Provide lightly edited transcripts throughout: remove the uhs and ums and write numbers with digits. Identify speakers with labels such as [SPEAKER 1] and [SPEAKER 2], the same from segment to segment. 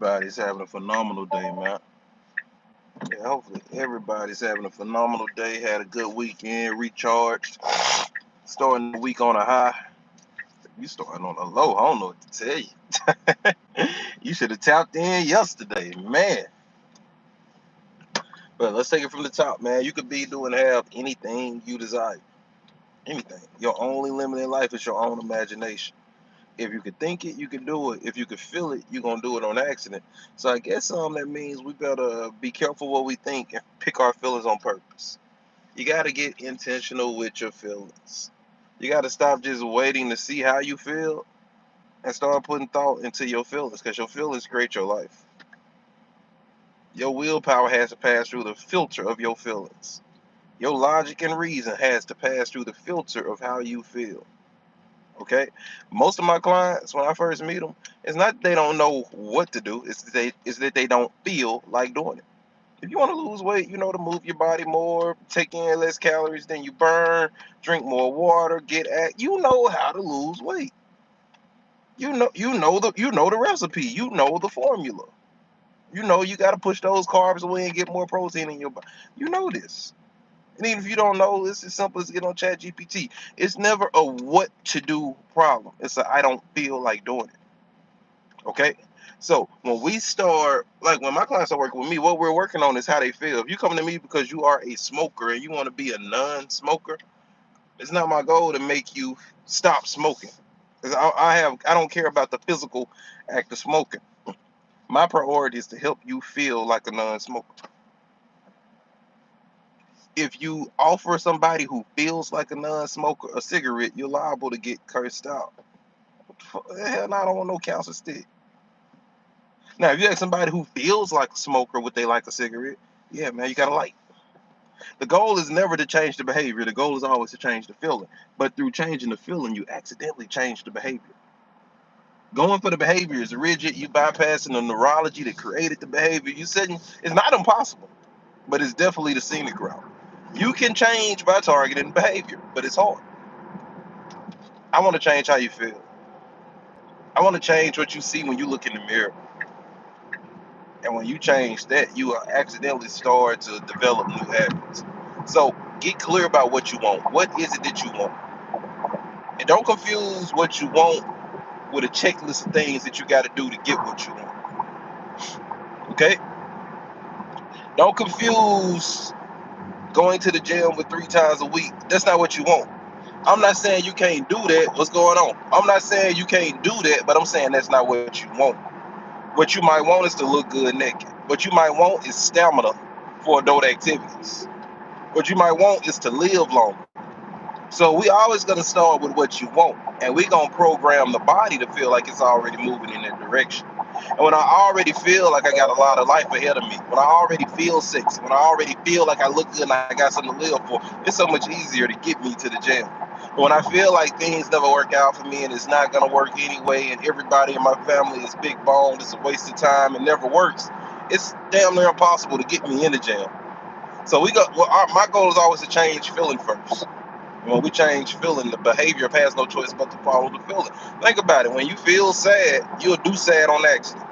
[SPEAKER 1] Everybody's having a phenomenal day, man. Yeah, hopefully everybody's having a phenomenal day. Had a good weekend, recharged, starting the week on a high. You starting on a low. I don't know what to tell you. You should have tapped in yesterday, man. But let's take it from the top, man. You could be doing have anything you desire. Anything. Your only limit in life is your own imagination. If you could think it, you can do it. If you could feel it, you're gonna do it on accident. So I guess that means we better be careful what we think and pick our feelings on purpose. You gotta get intentional with your feelings. You gotta stop just waiting to see how you feel and start putting thought into your feelings because your feelings create your life. Your willpower has to pass through the filter of your feelings. Your logic and reason has to pass through the filter of how you feel. Okay, most of my clients when I first meet them, it's not that they don't know what to do, it's that they don't feel like doing it. If you want to lose weight, to move your body more, take in less calories than you burn, drink more water, you know how to lose weight. You know the recipe, you know the formula. You got to push those carbs away and get more protein in your body. You know this. And even if you don't know, it's as simple as get on Chat GPT. It's never a what to do problem. It's a I don't feel like doing it. Okay? So when we start, like when my clients are working with me, what we're working on is how they feel. If you come to me because you are a smoker and you want to be a non-smoker, it's not my goal to make you stop smoking. 'Cause I don't care about the physical act of smoking. My priority is to help you feel like a non-smoker. If you offer somebody who feels like a non-smoker a cigarette, you're liable to get cursed out. Hell no, I don't want no cancer stick. Now, if you ask somebody who feels like a smoker would they like a cigarette, yeah, man, you got to like. The goal is never to change the behavior. The goal is always to change the feeling. But through changing the feeling, you accidentally change the behavior. Going for the behavior is rigid. You bypassing the neurology that created the behavior. You said it's not impossible, but it's definitely the scenic route. You can change by targeting behavior, but it's hard. I want to change how you feel. I want to change what you see when you look in the mirror. And when you change that, you will accidentally start to develop new habits. So get clear about what you want. What is it that you want? And don't confuse what you want with a checklist of things that you got to do to get what you want. Okay? Don't confuse going to the gym with 3 times a week. That's not what you want. I'm not saying you can't do that. What's going on? I'm not saying you can't do that, but I'm saying that's not what you want. What you might want is to look good naked. What you might want is stamina for adult activities. What you might want is to live longer. So we always gonna start with what you want, and we gonna program the body to feel like it's already moving in that direction. And when I already feel like I got a lot of life ahead of me, when I already feel sexy, when I already feel like I look good and I got something to live for, it's so much easier to get me to the gym. But when I feel like things never work out for me and it's not gonna work anyway, and everybody in my family is big boned, it's a waste of time, and never works, it's damn near impossible to get me in the gym. So my goal is always to change feeling first. When we change feeling, the behavior has no choice but to follow the feeling. Think about it. When you feel sad, you'll do sad on accident.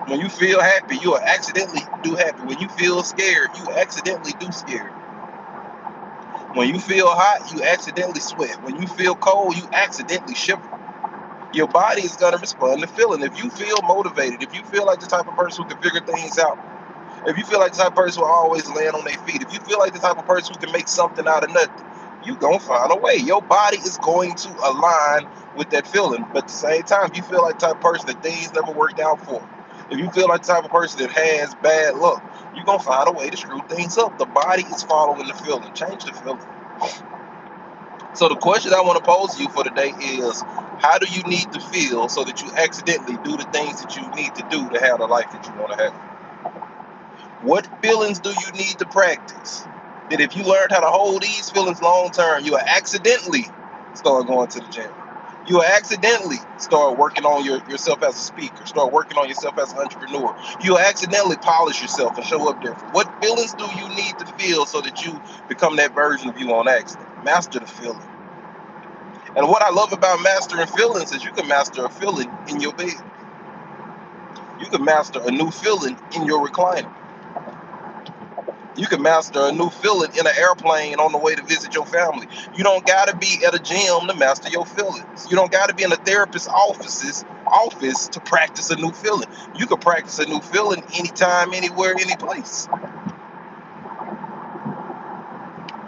[SPEAKER 1] When you feel happy, you'll accidentally do happy. When you feel scared, you accidentally do scared. When you feel hot, you accidentally sweat. When you feel cold, you accidentally shiver. Your body is going to respond to feeling. If you feel motivated, if you feel like the type of person who can figure things out, if you feel like the type of person who always land on their feet, if you feel like the type of person who can make something out of nothing, you gonna find a way. Your body is going to align with that feeling. But at the same time, if you feel like the type of person that things never worked out for, if you feel like the type of person that has bad luck, you're gonna find a way to screw things up. The body is following the feeling. Change the feeling. So the question I want to pose to you for today is, how do you need to feel so that you accidentally do the things that you need to do to have the life that you want to have? What feelings do you need to practice? That if you learned how to hold these feelings long term, you will accidentally start going to the gym. You will accidentally start working on yourself as a speaker, start working on yourself as an entrepreneur. You will accidentally polish yourself and show up different. What feelings do you need to feel so that you become that version of you on accident? Master the feeling. And what I love about mastering feelings is you can master a feeling in your bed. You can master a new feeling in your recliner. You can master a new feeling in an airplane on the way to visit your family. You don't gotta be at a gym to master your feelings. You don't gotta be in a therapist's office to practice a new feeling. You can practice a new feeling anytime, anywhere, any place.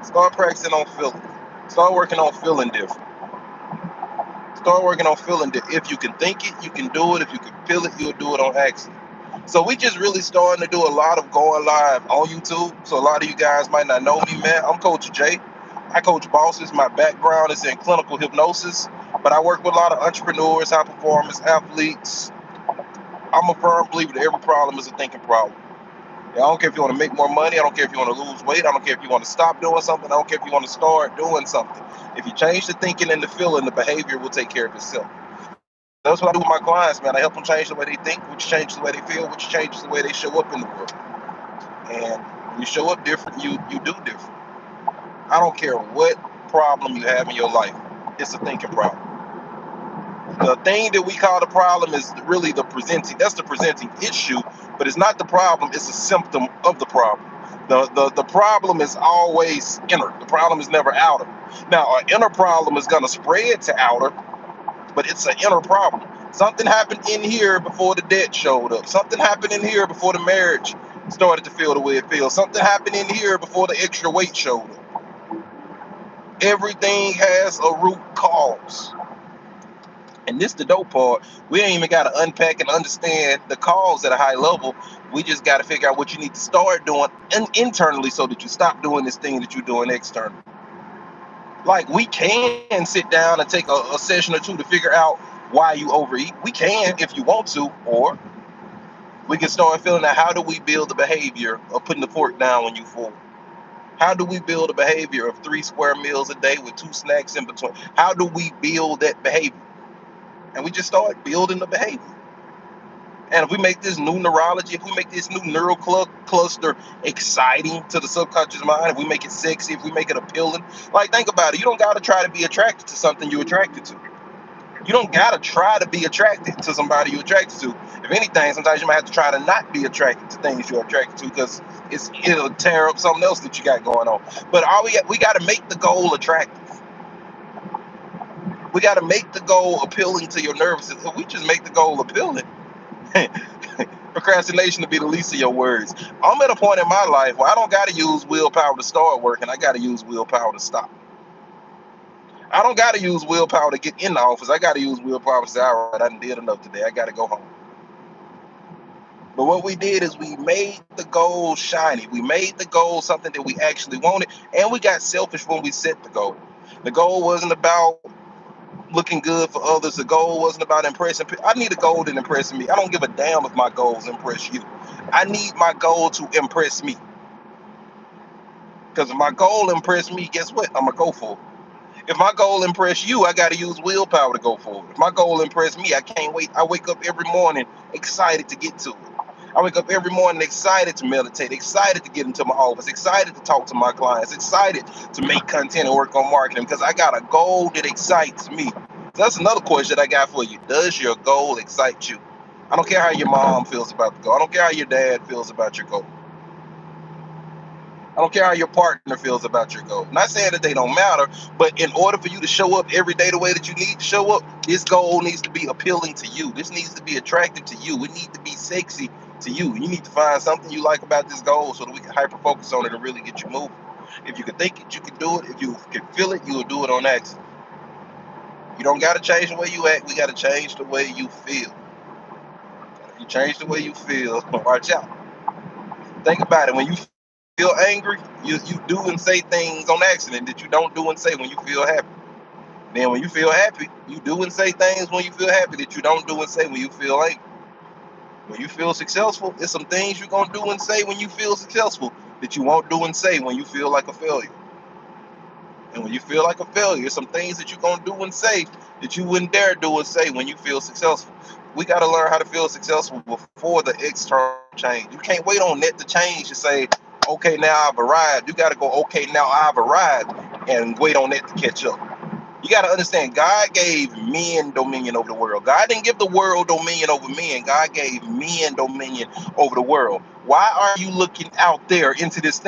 [SPEAKER 1] Start practicing on feeling. Start working on feeling different. Start working on feeling different. If you can think it, you can do it. If you can feel it, you'll do it on accident. So we just really starting to do a lot of going live on YouTube. So a lot of you guys might not know me, man. I'm Coach Jay. I coach bosses. My background is in clinical hypnosis, but I work with a lot of entrepreneurs, high performance athletes. I'm a firm believer that every problem is a thinking problem. I don't care if you want to make more money. I don't care if you want to lose weight. I don't care if you want to stop doing something. I don't care if you want to start doing something. If you change the thinking and the feeling, the behavior will take care of itself. That's what I do with my clients, man. I help them change the way they think, which changes the way they feel, which changes the way they show up in the world. And when you show up different, you do different. I don't care what problem you have in your life. It's a thinking problem. The thing that we call the problem is really that's the presenting issue, but it's not the problem, it's a symptom of the problem. The problem is always inner. The problem is never outer. Now, an inner problem is gonna spread to outer, but it's an inner problem. Something happened in here before the debt showed up. Something happened in here before the marriage started to feel the way it feels. Something happened in here before the extra weight showed up. Everything has a root cause. And this the dope part. We ain't even got to unpack and understand the cause at a high level. We just got to figure out what you need to start doing internally so that you stop doing this thing that you're doing externally. Like, we can sit down and take a session or two to figure out why you overeat. We can if you want to, or we can start feeling out how do we build the behavior of putting the fork down when you full. How do we build a behavior of 3 square meals a day with 2 snacks in between? How do we build that behavior? And we just start building the behavior. And if we make this new neurology, if we make this new neural cluster exciting to the subconscious mind, if we make it sexy, if we make it appealing, like, think about it. You don't got to try to be attracted to something you're attracted to. You don't got to try to be attracted to somebody you're attracted to. If anything, sometimes you might have to try to not be attracted to things you're attracted to, because it'll tear up something else that you got going on. But we got to make the goal attractive. We got to make the goal appealing to your nervous system. If we just make the goal appealing, procrastination to be the least of your worries. I'm at a point in my life where I don't got to use willpower to start working. I got to use willpower to stop. I don't got to use willpower to get in the office. I got to use willpower to say, all right, I done did enough today. I got to go home. But what we did is we made the goal shiny. We made the goal something that we actually wanted. And we got selfish when we set the goal. The goal wasn't about looking good for others. The goal wasn't about impressing people. I need a goal that impresses me. I don't give a damn if my goals impress you. I need my goal to impress me. Because if my goal impress me, guess what? I'm going to go for it. If my goal impress you, I got to use willpower to go forward. If my goal impress me, I can't wait. I wake up every morning excited to get to it. I wake up every morning excited to meditate, excited to get into my office, excited to talk to my clients, excited to make content and work on marketing, because I got a goal that excites me. So that's another question I got for you. Does your goal excite you? I don't care how your mom feels about the goal. I don't care how your dad feels about your goal. I don't care how your partner feels about your goal. Not saying that they don't matter, but in order for you to show up every day the way that you need to show up, this goal needs to be appealing to you. This needs to be attractive to you. It needs to be sexy to you. You need to find something you like about this goal so that we can hyper focus on it and really get you moving. If you can think it, you can do it. If you can feel it, you will do it on accident. You don't got to change the way you act. We got to change the way you feel. If you change the way you feel, watch out. Think about it. When you feel angry, you do and say things on accident that you don't do and say when you feel happy. Then when you feel happy, you do and say things when you feel happy that you don't do and say when you feel angry. When you feel successful, there's some things you're going to do and say when you feel successful that you won't do and say when you feel like a failure. And when you feel like a failure, there's some things that you're going to do and say that you wouldn't dare do and say when you feel successful. We got to learn how to feel successful before the external change. You can't wait on that to change to say, okay, now I've arrived. You got to go, okay, now I've arrived, and wait on that to catch up. You got to understand, God gave men dominion over the world. God didn't give the world dominion over men. God gave men dominion over the world. Why are you looking out there into this thing?